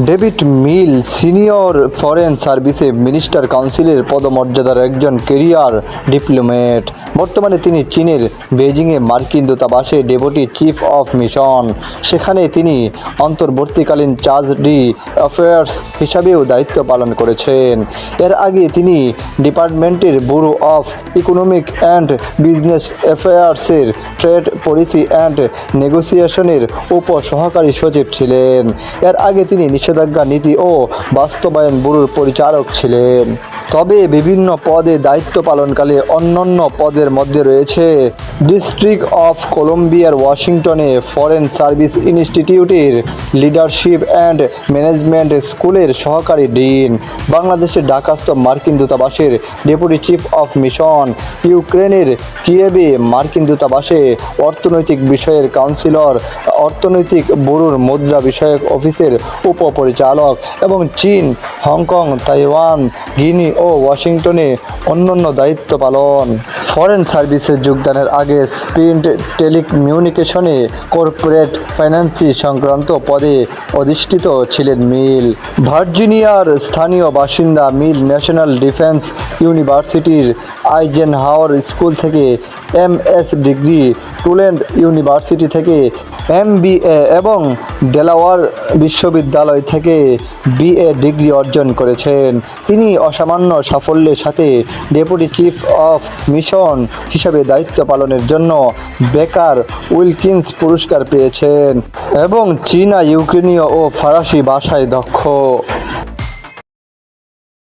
David মিল senior foreign সার্ভিসে minister কাউন্সিলের পদমর্যাদার একজন ক্যারিয়ার ডিপ্লোম্যাট। বর্তমানে তিনি চীনের বেইজিংয়ে মার্কিন দূতাবাসে ডেপুটি চিফ অফ মিশন, সেখানে তিনি অন্তর্বর্তীকালীন চার্জ ডি অ্যাফেয়ার্স হিসাবেও দায়িত্ব পালন করেছেন। এর আগে তিনি ডিপার্টমেন্টের bureau of economic and business অ্যাফেয়ার্সের ট্রেড পলিসি অ্যান্ড নেগোসিয়েশনের উপসহকারী সচিব ছিলেন। এর আগে তিনি নিষেধাজ্ঞা নীতি ও বাস্তবায়ন ব্যুরোর পরিচালক ছিলেন। তবে বিভিন্ন পদে দায়িত্ব পালনকালে অন্যান্য পদের মধ্যে রয়েছে ডিস্ট্রিক্ট অফ কলম্বিয়ার ওয়াশিংটনে ফরেন সার্ভিস ইনস্টিটিউটের লিডারশিপ অ্যান্ড ম্যানেজমেন্ট স্কুলের সহকারী ডিন, বাংলাদেশের ঢাকাস্থ মার্কিন দূতাবাসের ডেপুটি চিফ অফ মিশন, ইউক্রেনের কিয়েভে মার্কিন দূতাবাসে অর্থনৈতিক বিষয়ের কাউন্সিলর, অর্থনৈতিক ব্যুরোর মুদ্রা বিষয়ক অফিসের উপপরিচালক এবং চীন, হংকং, তাইওয়ান, গিনি ও ওয়াশিংটনে অন্যান্য দায়িত্ব পালন। ফরেন সার্ভিসে যোগদানের আগে স্প্রিন্ট টেলিকমিউনিকেশনে কর্পোরেট ফাইন্যান্সি সংক্রান্ত পদে অধিষ্ঠিত ছিলেন মিল। ভার্জিনিয়ার স্থানীয় বাসিন্দা মিল ন্যাশনাল ডিফেন্স ইউনিভার্সিটির আইজেনহাওয়ার স্কুল থেকে এমএস ডিগ্রি, টুলেন্ড ইউনিভার্সিটি থেকে MBA এবং ডেলাওয়ার বিশ্ববিদ্যালয় থেকে BA ডিগ্রি অর্জন করেছেন। তিনি অসামান্য সাফল্যের সাথে ডেপুটি চিফ অফ মিশন হিসাবে দায়িত্ব পালনের জন্য বেকার উইলকিন্স পুরস্কার পেয়েছেন এবং চীনা, ইউক্রেনীয় ও ফরাসি ভাষায় দক্ষ।